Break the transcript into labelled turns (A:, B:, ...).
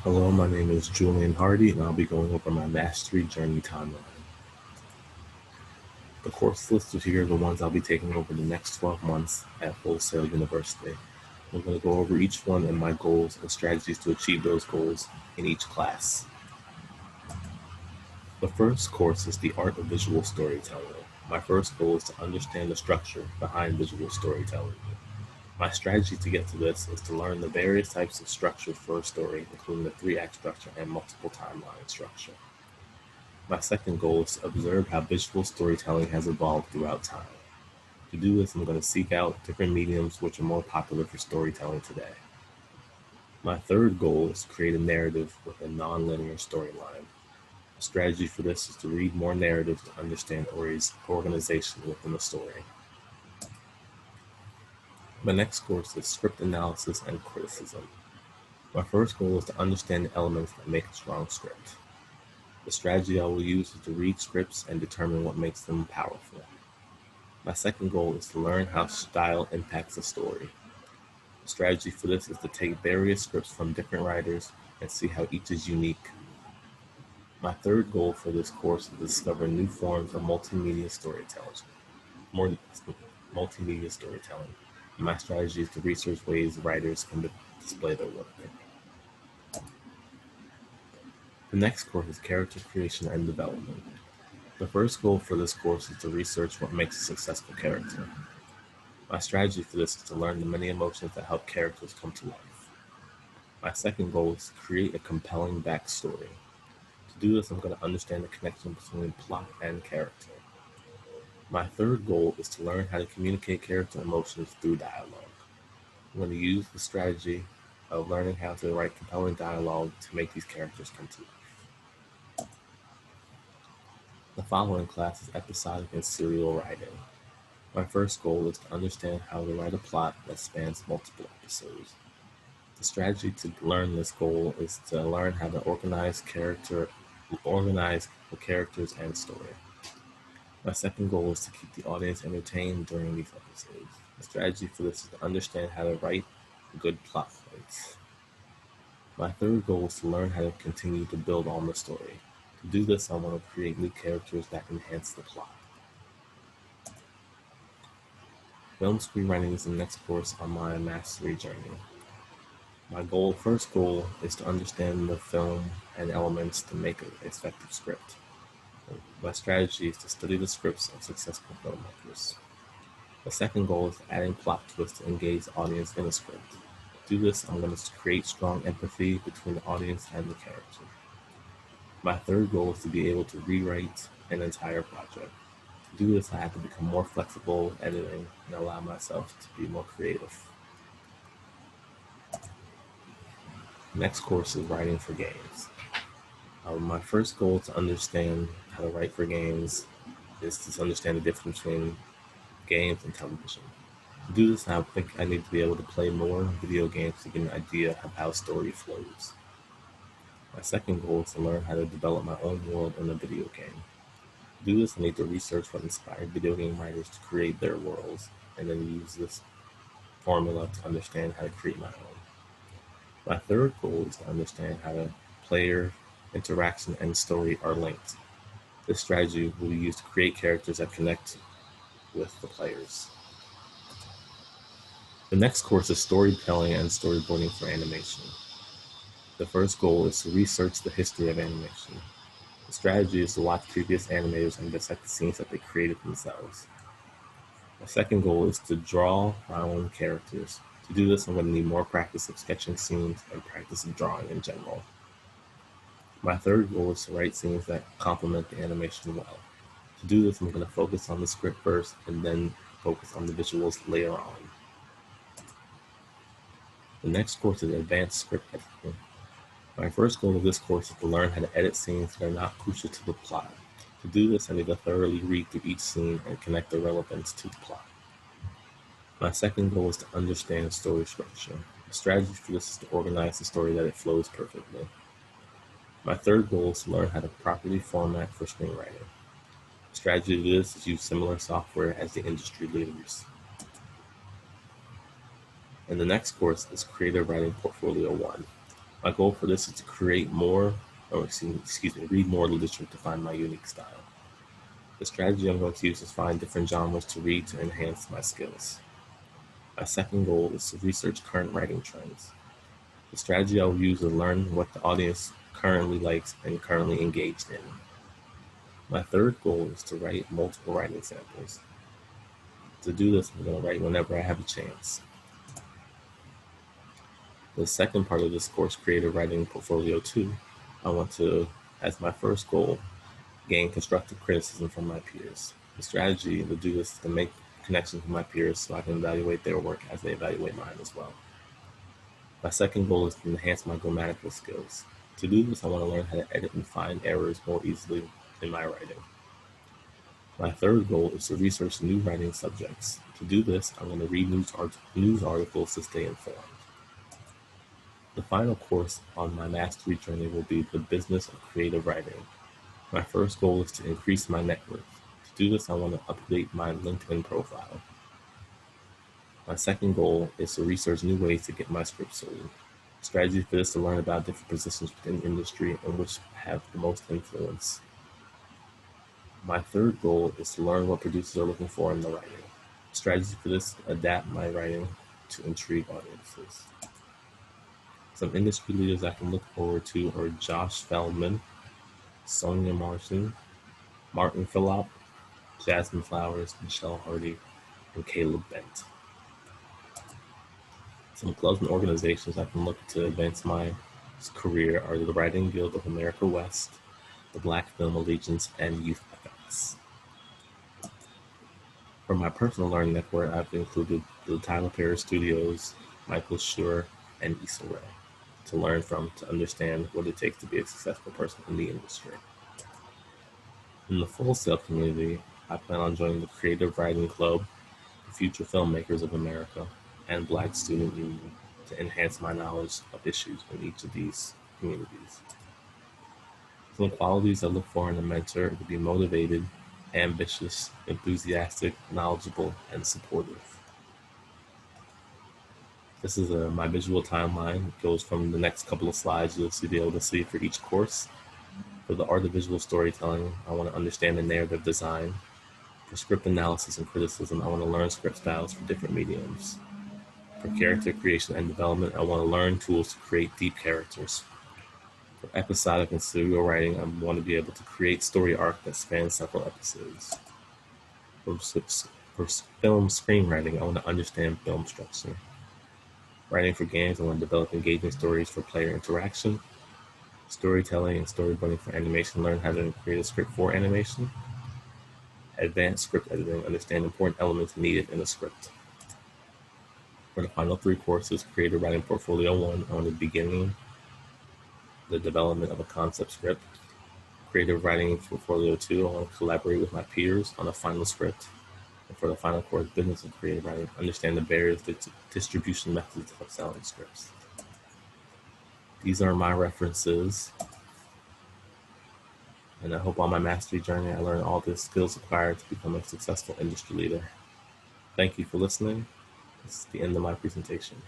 A: Hello, my name is Julian Hardy, and I'll be going over my Mastery Journey timeline. The courses listed here are the ones I'll be taking over the next 12 months at Full Sail University. I'm going to go over each one and my goals and strategies to achieve those goals in each class. The first course is the Art of Visual Storytelling. My first goal is to understand the structure behind visual storytelling. My strategy to get to this is to learn the various types of structure for a story, including the 3-act structure and multiple timeline structure. My second goal is to observe how visual storytelling has evolved throughout time. To do this, I'm going to seek out different mediums which are more popular for storytelling today. My third goal is to create a narrative with a non-linear storyline. A strategy for this is to read more narratives to understand Ori's organization within the story. My next course is script analysis and criticism. My first goal is to understand the elements that make a strong script. The strategy I will use is to read scripts and determine what makes them powerful. My second goal is to learn how style impacts a story. The strategy for this is to take various scripts from different writers and see how each is unique. My third goal for this course is to discover new forms of multimedia storytelling. My strategy is to research ways writers can display their work. The next course is character creation and development. The first goal for this course is to research what makes a successful character. My strategy for this is to learn the many emotions that help characters come to life. My second goal is to create a compelling backstory. To do this, I'm going to understand the connection between plot and character. My third goal is to learn how to communicate character emotions through dialogue. I'm going to use the strategy of learning how to write compelling dialogue to make these characters come to life. The following class is episodic and serial writing. My first goal is to understand how to write a plot that spans multiple episodes. The strategy to learn this goal is to learn how to organize the characters and story. My second goal is to keep the audience entertained during these episodes. The strategy for this is to understand how to write good plot points. My third goal is to learn how to continue to build on the story. To do this, I want to create new characters that enhance the plot. Film screenwriting is the next course on my mastery journey. My first goal is to understand the film and elements to make an effective script. My strategy is to study the scripts of successful filmmakers. The second goal is adding plot twists to engage the audience in a script. To do this, I'm going to create strong empathy between the audience and the character. My third goal is to be able to rewrite an entire project. To do this, I have to become more flexible with editing and allow myself to be more creative. Next course is writing for games. My first goal to understand how to write for games is to understand the difference between games and television. To do this, I think I need to be able to play more video games to get an idea of how story flows. My second goal is to learn how to develop my own world in a video game. To do this, I need to research what inspired video game writers to create their worlds, and then use this formula to understand how to create my own. My third goal is to understand how the player interaction and story are linked. This strategy will be used to create characters that connect with the players. The next course is storytelling and storyboarding for animation. The first goal is to research the history of animation. The strategy is to watch previous animators and dissect the scenes that they created themselves. My second goal is to draw my own characters. To do this, I'm going to need more practice of sketching scenes and practice of drawing in general. My third goal is to write scenes that complement the animation well. To do this, I'm going to focus on the script first and then focus on the visuals later on. The next course is advanced script editing. My first goal of this course is to learn how to edit scenes that are not crucial to the plot. To do this, I need to thoroughly read through each scene and connect the relevance to the plot. My second goal is to understand story structure. The strategy for this is to organize the story that it flows perfectly. My third goal is to learn how to properly format for screenwriting. The strategy to this is to use similar software as the industry leaders. And the next course is Creative Writing Portfolio 1. My goal for this is to create more, read more literature to find my unique style. The strategy I'm going to use is find different genres to read to enhance my skills. My second goal is to research current writing trends. The strategy I will use is learn what the audience currently likes and currently engaged in. My third goal is to write multiple writing samples. To do this, I'm going to write whenever I have a chance. The second part of this course, Creative Writing Portfolio 2, I want to, as my first goal, gain constructive criticism from my peers. The strategy to do this is to make connections with my peers so I can evaluate their work as they evaluate mine as well. My second goal is to enhance my grammatical skills. To do this, I want to learn how to edit and find errors more easily in my writing. My third goal is to research new writing subjects. To do this, I'm going to read news articles to stay informed. The final course on my mastery journey will be the business of creative writing. My first goal is to increase my net worth. To do this, I want to update my LinkedIn profile. My second goal is to research new ways to get my script sold. Strategy for this is to learn about different positions within the industry and which have the most influence. My third goal is to learn what producers are looking for in the writing. Strategy for this is to adapt my writing to intrigue audiences. Some industry leaders I can look forward to are Josh Feldman, Sonia Martin, Martin Phillip, Jasmine Flowers, Michelle Hardy, and Caleb Bent. Some clubs and organizations I can look to advance my career are the Writing Guild of America West, the Black Film Allegiance, and Youth FX. For my personal learning network, I've included the Tyler Perry Studios, Michael Schur, and Issa Rae to learn from, to understand what it takes to be a successful person in the industry. In the Full Sail community, I plan on joining the Creative Writing Club, the Future Filmmakers of America, and Black Student Union to enhance my knowledge of issues in each of these communities. Some qualities I look for in a mentor are to be motivated, ambitious, enthusiastic, knowledgeable, and supportive. This is my visual timeline. It goes from the next couple of slides you'll be able to see for each course. For the art of visual storytelling, I want to understand the narrative design. For script analysis and criticism, I want to learn script styles for different mediums. For character creation and development, I want to learn tools to create deep characters. For episodic and serial writing, I want to be able to create story arc that spans several episodes. For film screenwriting, I want to understand film structure. Writing for games, I want to develop engaging stories for player interaction. Storytelling and storyboarding for animation, learn how to create a script for animation. Advanced script editing, understand important elements needed in a script. For the final three courses, Creative Writing Portfolio 1, on the beginning, the development of a concept script. Creative Writing Portfolio 2, I want to collaborate with my peers on a final script. And for the final course, Business of Creative Writing, understand the barriers to distribution methods of selling scripts. These are my references, and I hope on my mastery journey I learn all the skills required to become a successful industry leader. Thank you for listening. This is the end of my presentation.